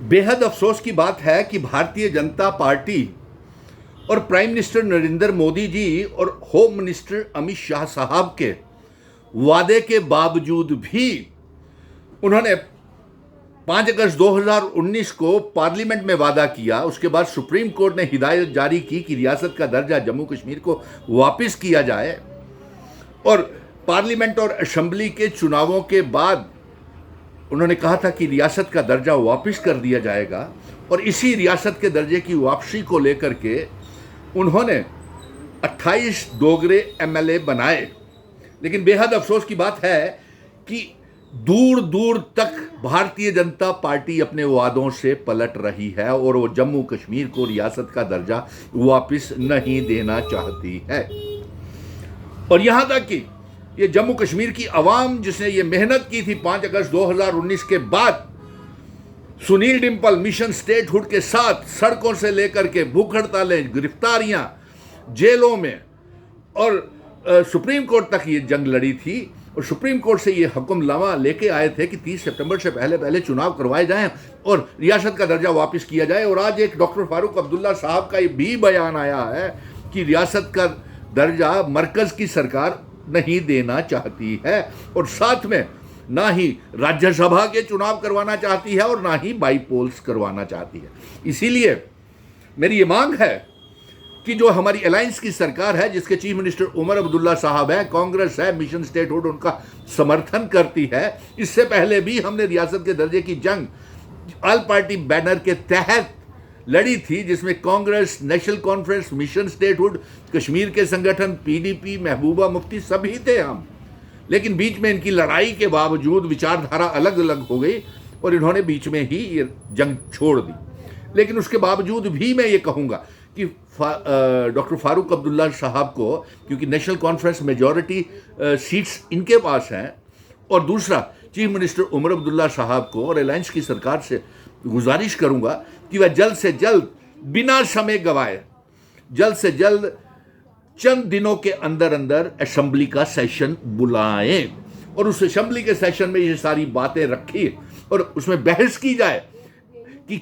बेहद अफसोस की बात है कि भारतीय जनता पार्टी और प्राइम मिनिस्टर नरेंद्र मोदी जी और होम मिनिस्टर अमित शाह साहब के वादे के बावजूद भी उन्होंने 5 अगस्त 2019 को पार्लियामेंट में वादा किया। उसके बाद सुप्रीम कोर्ट ने हिदायत जारी की कि रियासत का दर्जा जम्मू कश्मीर को वापस किया जाए, और पार्लियामेंट और असेंबली के चुनावों के बाद उन्होंने कहा था कि रियासत का दर्जा वापस कर दिया जाएगा। और इसी रियासत के दर्जे की वापसी को लेकर के उन्होंने 28 डोगरे एमएलए बनाए। लेकिन बेहद अफसोस की बात है कि दूर दूर तक भारतीय जनता पार्टी अपने वादों से पलट रही है और वो जम्मू कश्मीर को रियासत का दर्जा वापस नहीं देना चाहती है। और यहां तक कि ये जम्मू कश्मीर की आवाम जिसने ये मेहनत की थी 5 अगस्त 2019 के बाद सुनील डिम्पल मिशन स्टेटहुड के साथ सड़कों से लेकर के भूख हड़तालें, गिरफ्तारियां, जेलों में और सुप्रीम कोर्ट तक ये जंग लड़ी थी। और सुप्रीम कोर्ट से ये हुक्मनामा लेके आए थे कि 30 सितंबर से पहले पहले चुनाव करवाए जाएं और रियासत का दर्जा वापस किया जाए। और आज एक डॉक्टर फारूक अब्दुल्ला साहब का ये भी बयान आया है कि रियासत का दर्जा मरकज की सरकार नहीं देना चाहती है और साथ में ना ही राज्यसभा के चुनाव करवाना चाहती है और ना ही बाईपोल्स करवाना चाहती है। इसीलिए मेरी ये मांग है कि जो हमारी अलायंस की सरकार है, जिसके चीफ मिनिस्टर उमर अब्दुल्ला साहब है, कांग्रेस है, मिशन स्टेटहुड उनका समर्थन करती है। इससे पहले भी हमने रियासत के दर्जे की जंग ऑल पार्टी बैनर के तहत लड़ी थी, जिसमें Congress, national conference, mission statehood, Kashmir के संगठन, पीडीपी, महबूबा मुफ्ती सभी थे हम। लेकिन बीच में इनकी लड़ाई के बावजूद विचारधारा अलग अलग हो गई और इन्होंने बीच में ही ये जंग छोड़ दी। लेकिन उसके बावजूद भी मैं ये कहूँगा कि डॉक्टर फारूक अब्दुल्ला साहब को, क्योंकि नेशनल कॉन्फ्रेंस मेजॉरिटी सीट्स इनके पास हैं, और दूसरा चीफ मिनिस्टर उमर अब्दुल्ला साहब को और अलायंस की सरकार से गुजारिश करूंगा कि वह जल्द से जल्द बिना समय गवाए जल्द से जल्द चंद दिनों के अंदर अंदर असेंबली का सेशन बुलाएं और उस असेंबली के सेशन में ये सारी बातें रखी और उसमें बहस की जाए कि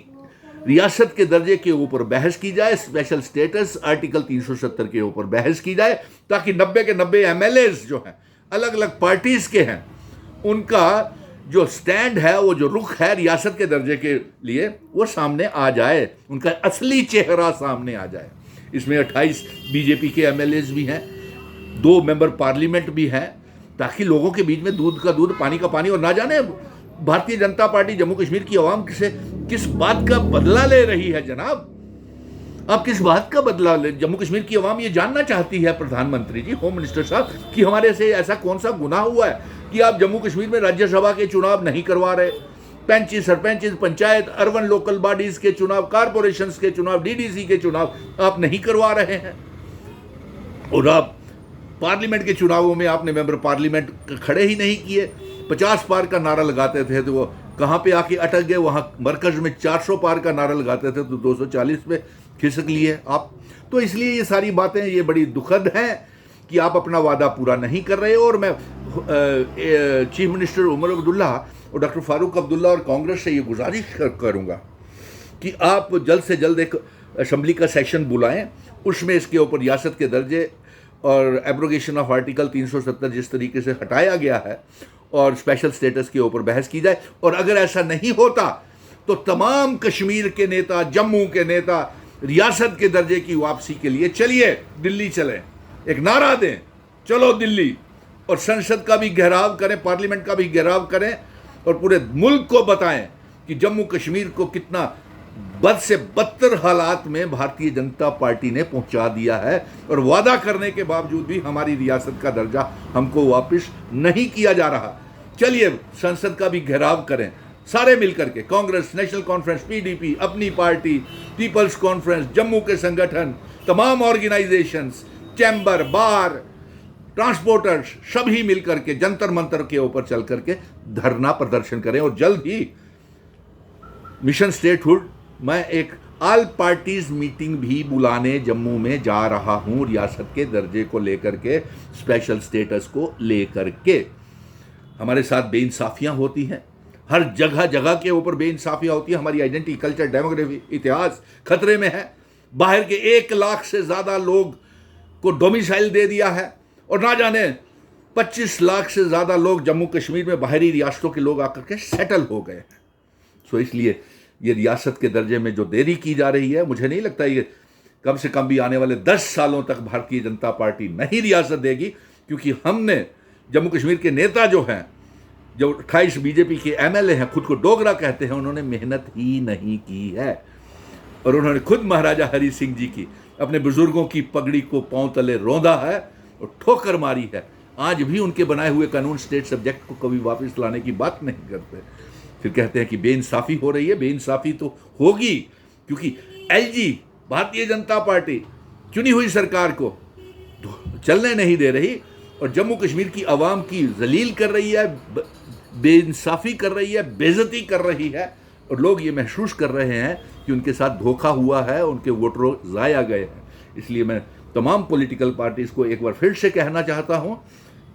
रियासत के दर्जे के ऊपर बहस की जाए, स्पेशल स्टेटस आर्टिकल 370 के ऊपर बहस की जाए, ताकि 90 के 90 एमएलएज जो हैं अलग अलग पार्टीज के हैं, उनका जो स्टैंड है, वो जो रुख है रियासत के दर्जे के लिए, वो सामने आ जाए, उनका असली चेहरा सामने आ जाए। इसमें 28 बीजेपी के एमएलएज भी हैं, 2 मेंबर पार्लियामेंट भी हैं, ताकि लोगों के बीच में दूध का दूध पानी का पानी। और ना जाने भारतीय जनता पार्टी जम्मू कश्मीर की आवाम से किस बात का बदला ले रही है। जनाब, आप किस बात का बदला ले? जम्मू कश्मीर की आवाम ये जानना चाहती है प्रधानमंत्री जी, होम मिनिस्टर साहब, कि हमारे से ऐसा कौन सा गुनाह हुआ है कि आप जम्मू कश्मीर में राज्यसभा के चुनाव नहीं करवा रहे, पंच, सरपंच, पंचायत, अर्बन लोकल बॉडीज के चुनाव, कारपोरेशंस के चुनाव, डीडीसी के चुनाव आप नहीं करवा रहे हैं। और आप पार्लियामेंट के चुनावों में आपने मेंबर पार्लियामेंट खड़े ही नहीं किए। 50 पार का नारा लगाते थे तो वो कहाँ पे आके अटक गए, वहाँ मरकज में 400 पार का नारा लगाते थे तो 240 पे खिसक लिए आप। तो इसलिए ये सारी बातें ये बड़ी दुखद हैं कि आप अपना वादा पूरा नहीं कर रहे हो। और मैं चीफ मिनिस्टर उमर अब्दुल्ला और डॉक्टर फारूक अब्दुल्ला और कांग्रेस से ये गुजारिश करूँगा कि आप जल्द से जल्द एक असेंबली का सेशन बुलाएं, उसमें इसके ऊपर रियासत के दर्जे और एब्रोगेशन ऑफ आर्टिकल 370 जिस तरीके से हटाया गया है और स्पेशल स्टेटस के ऊपर बहस की जाए। और अगर ऐसा नहीं होता तो तमाम कश्मीर के नेता, जम्मू के नेता रियासत के दर्जे की वापसी के लिए चलिए दिल्ली चलें, एक नारा दें, चलो दिल्ली, और संसद का भी घेराव करें, पार्लियामेंट का भी घेराव करें और पूरे मुल्क को बताएं कि जम्मू कश्मीर को कितना बद से बदतर हालात में भारतीय जनता पार्टी ने पहुंचा दिया है और वादा करने के बावजूद भी हमारी रियासत का दर्जा हमको वापस नहीं किया जा रहा। चलिए संसद का भी घेराव करें सारे मिलकर के, कांग्रेस, नेशनल कॉन्फ्रेंस, पीडीपी, अपनी पार्टी, पीपल्स कॉन्फ्रेंस, जम्मू के संगठन, तमाम ऑर्गेनाइजेशंस, चैम्बर, बार, ट्रांसपोर्टर्स, सभी मिलकर के जंतर मंतर के ऊपर चल करके धरना प्रदर्शन करें। और जल्द ही मिशन स्टेटहुड मैं एक ऑल पार्टीज मीटिंग भी बुलाने जम्मू में जा रहा हूं, रियासत के दर्जे को लेकर के, स्पेशल स्टेटस को लेकर के। हमारे साथ बेइंसाफियां होती हैं, हर जगह जगह के ऊपर बेइंसाफियाँ होती है। हमारी आइडेंटिटी, कल्चर, डेमोग्राफी, इतिहास खतरे में है। बाहर के 1 लाख से ज़्यादा लोग को डोमिसाइल दे दिया है और ना जाने 25 लाख से ज़्यादा लोग जम्मू कश्मीर में बाहरी रियासतों के लोग आकर के सेटल हो गए हैं। सो इसलिए ये रियासत के दर्जे में जो देरी की जा रही है, मुझे नहीं लगता ये कम से कम भी आने वाले 10 सालों तक भारतीय जनता पार्टी नहीं रियासत देगी, क्योंकि हमने जम्मू कश्मीर के नेता जो हैं, जो 28 बीजेपी के एमएलए हैं, खुद को डोगरा कहते हैं, उन्होंने मेहनत ही नहीं की है। और उन्होंने खुद महाराजा हरि सिंह जी की, अपने बुजुर्गों की पगड़ी को पांव तले रौंदा है और ठोकर मारी है। आज भी उनके बनाए हुए कानून स्टेट सब्जेक्ट को कभी वापस लाने की बात नहीं करते। फिर कहते हैं कि बेइंसाफी हो रही है। बेइंसाफी तो होगी, क्योंकि एलजी भारतीय जनता पार्टी चुनी हुई सरकार को चलने नहीं दे रही और जम्मू कश्मीर की आवाम की जलील कर रही है, बेइंसाफी कर रही है, बेइज्जती कर रही है। और लोग ये महसूस कर रहे हैं कि उनके साथ धोखा हुआ है, उनके वोटरों ज़ाया गए हैं। इसलिए मैं तमाम पॉलिटिकल पार्टीज़ को एक बार फिर से कहना चाहता हूं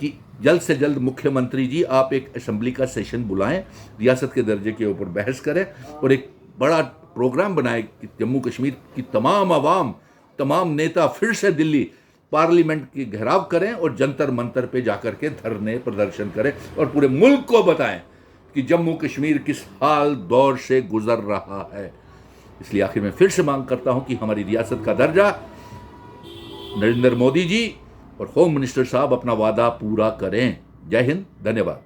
कि जल्द से जल्द मुख्यमंत्री जी आप एक असेंबली का सेशन बुलाएं, रियासत के दर्जे के ऊपर बहस करें और एक बड़ा प्रोग्राम बनाएं कि जम्मू कश्मीर की तमाम आवाम, तमाम नेता फिर से दिल्ली पार्लियामेंट की घेराव करें और जंतर मंतर पे जाकर के धरने प्रदर्शन करें और पूरे मुल्क को बताएं कि जम्मू कश्मीर किस हाल दौर से गुजर रहा है। इसलिए आखिर में फिर से मांग करता हूं कि हमारी रियासत का दर्जा नरेंद्र मोदी जी और होम मिनिस्टर साहब अपना वादा पूरा करें। जय हिंद, धन्यवाद।